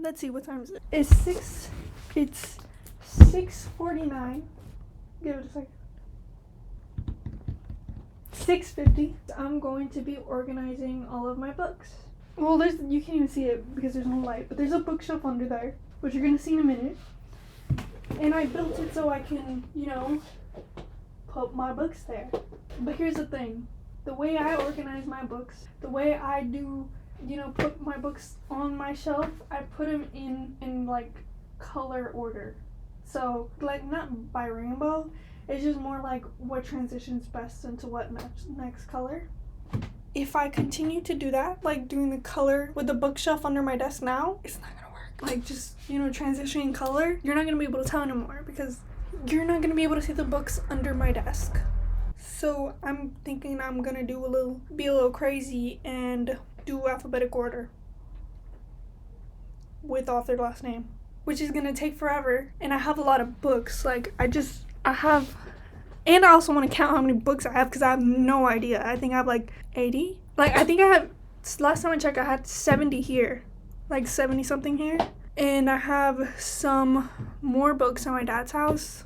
let's see, what time is it? It's 6:49. Give it a second. 6:50. I'm going to be organizing all of my books. Well, you can't even see it because there's no light, but there's a bookshelf under there, which you're gonna see in a minute. And I built it so I can, put my books there. But here's the thing. The way I organize my books, the way I do, put my books on my shelf, I put them in like color order. So, like, not by rainbow. It's just more like what transitions best into what next color. If I continue to do that, like doing the color with the bookshelf under my desk now, it's not gonna work. Like, just, transitioning color, you're not gonna be able to tell anymore because you're not gonna be able to see the books under my desk. So I'm thinking I'm gonna be a little crazy and do alphabetical order with author last name, which is gonna take forever. And I have a lot of books. Like, and I also want to count how many books I have because I have no idea. I think I have like 80. Like, I think I have, last time I checked, I had 70 here. Like 70 something here. And I have some more books at my dad's house.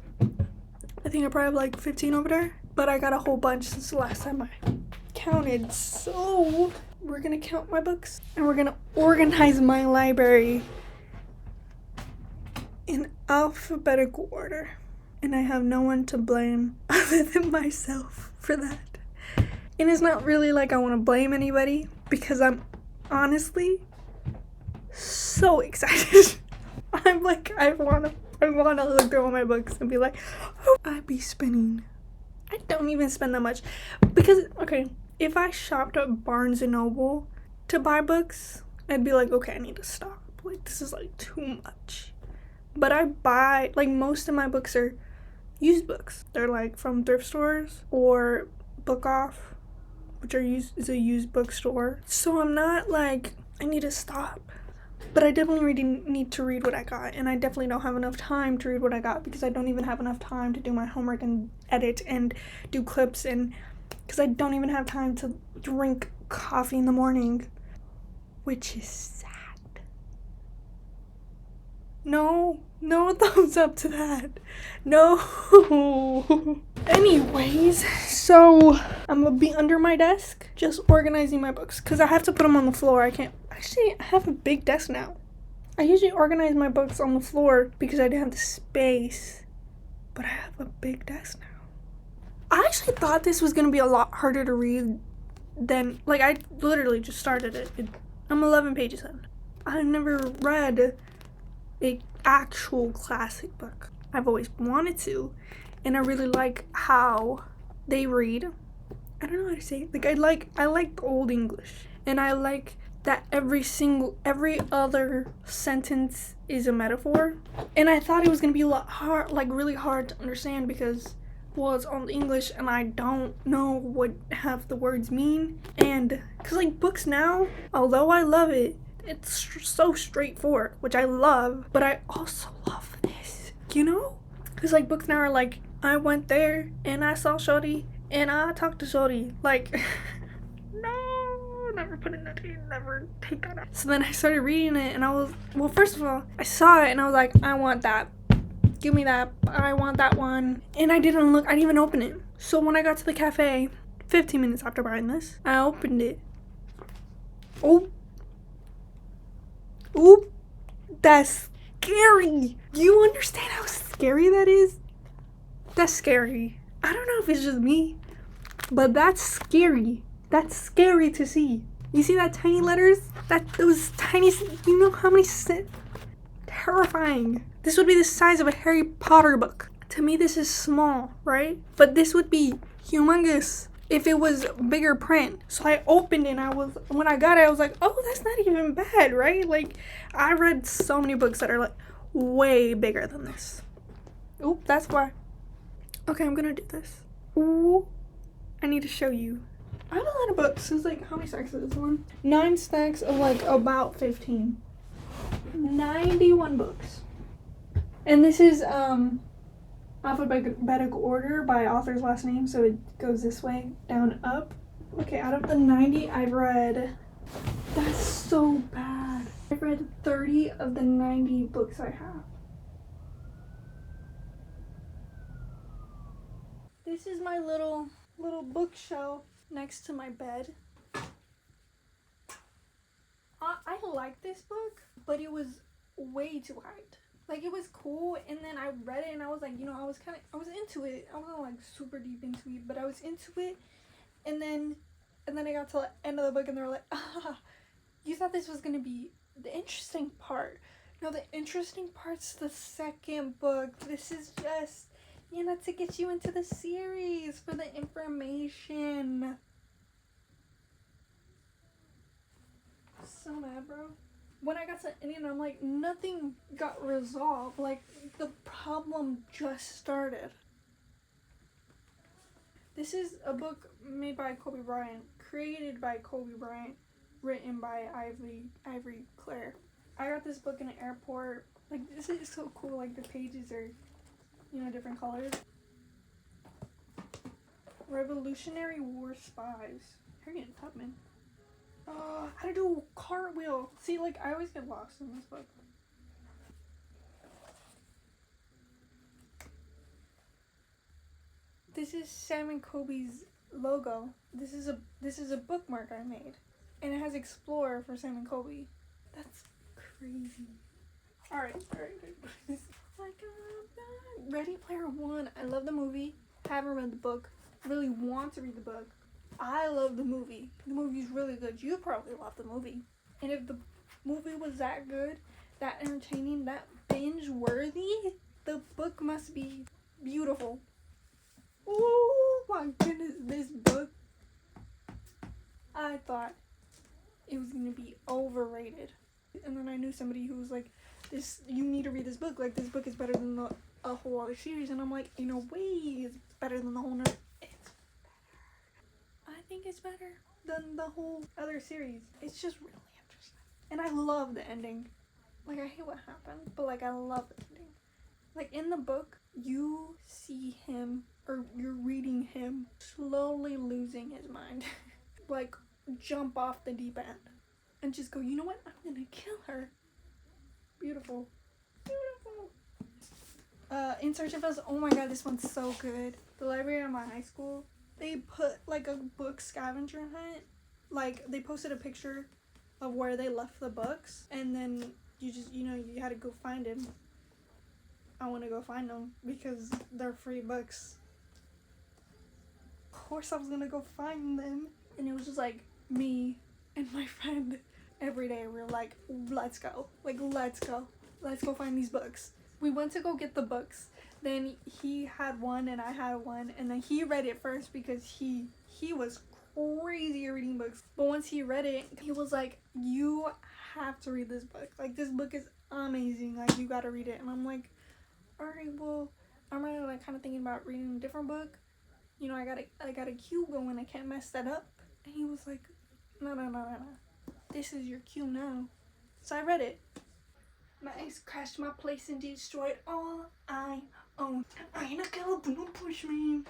I think I probably have like 15 over there. But I got a whole bunch since the last time I counted. So we're going to count my books. And we're going to organize my library in alphabetical order. And I have no one to blame other than myself for that. And it's not really like I want to blame anybody because I'm honestly so excited. I'm like, I wanna look through all my books and be like, oh, I'd be spending. I don't even spend that much because, okay, if I shopped at Barnes & Noble to buy books, I'd be like, okay, I need to stop. Like, this is like too much. But I buy, like, most of my books are used books. They're like from thrift stores or Book Off, which is a used bookstore. So I'm not like, I need to stop. But I definitely need to read what I got. And I definitely don't have enough time to read what I got because I don't even have enough time to do my homework and edit and do clips. And because I don't even have time to drink coffee in the morning, which is sad. No thumbs up to that. No. Anyways, so I'm gonna be under my desk just organizing my books because I have to put them on the floor. I have a big desk now. I usually organize my books on the floor because I didn't have the space, but I have a big desk now. I actually thought this was gonna be a lot harder to read than, like, I literally just started it. I'm 11 pages in. I've never read an actual classic book. I've always wanted to, and I really like how they read. I don't know how to say it. Like, I like Old English, and I like that every other sentence is a metaphor. And I thought it was gonna be a lot hard, like really hard to understand because, well, it's Old English and I don't know what half the words mean. And cause like books now, although I love it, it's so straightforward, which I love, but I also love this, Cause like books now are like, I went there and I saw Shorty and I talked to Shorty. Like, no, never put in that in, never take that out. So then I started reading it and I was, well, first of all, I saw it and I was like, I want that. Give me that. I want that one. And I didn't even open it. So when I got to the cafe, 15 minutes after buying this, I opened it. Oop, that's scary. You understand how scary that is? That's scary. I don't know if it's just me, but that's scary. That's scary to see. You see that tiny letters? Those tiny, you know how many terrifying. This would be the size of a Harry Potter book. To me, this is small, right? But this would be humongous if it was bigger print. So I opened it and when I got it, I was like, oh, that's not even bad, right? Like, I read so many books that are like way bigger than this. Oop, that's why. Okay, I'm gonna do this. Ooh, I need to show you. I have a lot of books. It's like, how many stacks is this one? 9 stacks of like about 15. 91 books. And this is alphabetical order by author's last name, so it goes this way, down, up. Okay, out of the 90 I've read, that's so bad. I've I've read 30 of the 90 books I have. This is my little bookshelf next to my bed. I like this book, but it was way too hyped. Like, it was cool, and then I read it, and I was like, I was into it. I wasn't like super deep into it, but I was into it. And then I got to the end of the book, and they were like, you thought this was gonna be the interesting part. No, the interesting part's the second book. This is just, to get you into the series for the information. So mad, bro. When I got to Indian, I'm like, nothing got resolved. Like, the problem just started. This is a book made by Kobe Bryant, created by Kobe Bryant, written by Ivory Claire. I got this book in an airport. Like, this is so cool. Like, the pages are, different colors. Revolutionary War Spies. Harriet Tubman. How to do a cartwheel. See, like, I always get lost in this book. This is Sam and Kobe's logo. This is a bookmark I made, and it has Explorer for Sam and Kobe. That's crazy. All right. Ready Player One. I love the movie. Haven't read the book. Really want to read the book. I love the movie. The movie's really good. You probably love the movie. And if the movie was that good, that entertaining, that binge worthy, the book must be beautiful. Oh my goodness, this book. I thought it was gonna be overrated. And then I knew somebody who was like, you need to read this book. Like, this book is better than a whole other series. And I'm like, in a way, it's better than the whole other. I think it's better than the whole other series. It's just really interesting. And I love the ending. Like, I hate what happened, but like, I love the ending. Like, in the book, you see him, or you're reading him slowly losing his mind. Like, jump off the deep end and just go, you know what? I'm gonna kill her. Beautiful. In Search of Us. Oh my god, this one's so good. The library at my high school, they put like a book scavenger hunt. Like, they posted a picture of where they left the books, and then you just, you had to go find them. I want to go find them because they're free books. Of course I was gonna go find them. And it was just like me and my friend every day. We were like, let's go. Like, let's go. Let's go find these books. We went to go get the books. Then he had one and I had one. And then he read it first because he was crazy at reading books. But once he read it, he was like, you have to read this book. Like, this book is amazing. Like, you gotta read it. And I'm like, alright, well, I'm really like kind of thinking about reading a different book. I got a cue going. I can't mess that up. And he was like, no. This is your cue now. So I read it. My ex crashed my place and destroyed all I own. I ain't a girl, don't push me.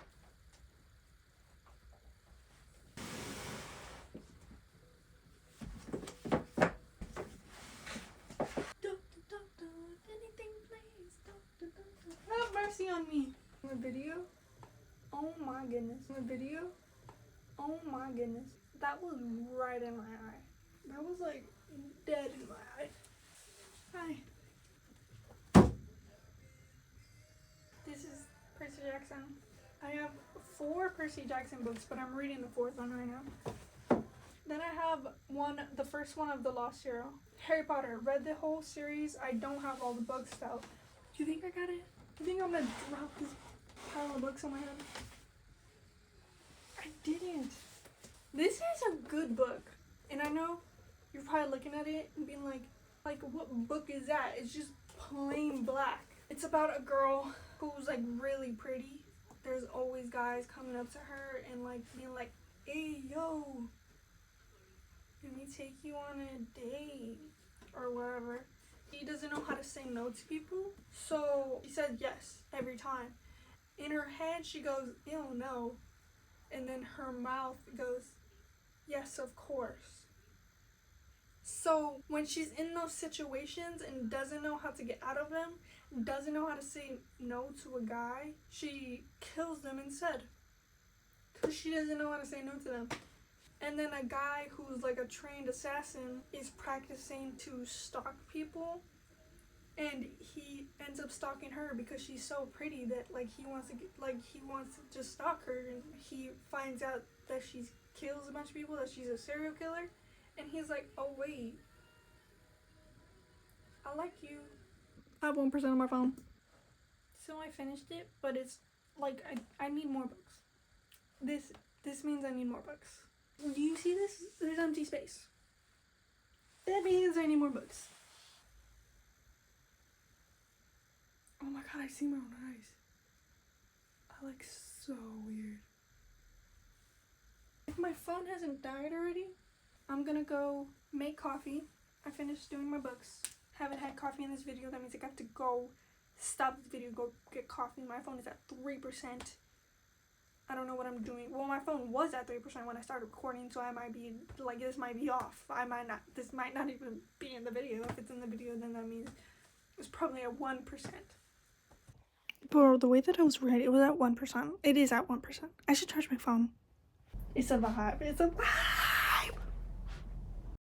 Anything, please. Have mercy on me. My video. Oh my goodness. My video. Oh my goodness. That was right in my eye. That was like dead in my eye. Hi. This is Percy Jackson. I have 4 Percy Jackson books, but I'm reading the 4th one right now. Then I have the first one of The Lost Hero. Harry Potter. Read the whole series. I don't have all the books though. Do you think I got it? Do you think I'm gonna drop this pile of books on my head? I didn't. This is a good book. And I know you're probably looking at it and being like, what book is that? It's just plain black. It's about a girl who's like really pretty. There's always guys coming up to her and like being like, hey, yo, let me take you on a date or whatever. She doesn't know how to say no to people. So she says yes every time. In her head, she goes, ew, no. And then her mouth goes, yes, of course. So when she's in those situations and doesn't know how to get out of them, doesn't know how to say no to a guy, she kills them instead. Because she doesn't know how to say no to them. And then a guy who's like a trained assassin is practicing to stalk people. And he ends up stalking her because she's so pretty that like he wants to just stalk her, and he finds out that she kills a bunch of people, that she's a serial killer, and he's like, oh wait, I like you. I have 1% on my phone. So I finished it, but it's like I need more books. This means I need more books. Do you see this? There's empty space. That means I need more books. Oh my god, I see my own eyes. I look so weird. If my phone hasn't died already, I'm gonna go make coffee. I finished doing my books. Haven't had coffee in this video. That means I got to go stop this video, go get coffee. My phone is at 3%. I don't know what I'm doing. Well, my phone was at 3% when I started recording, so I might be like, this might be off. This might not even be in the video. If it's in the video, then that means it's probably at 1%. Bro, the way that I was read, it was at 1%. It is at 1%. I should charge my phone. It's a vibe. It's a vibe.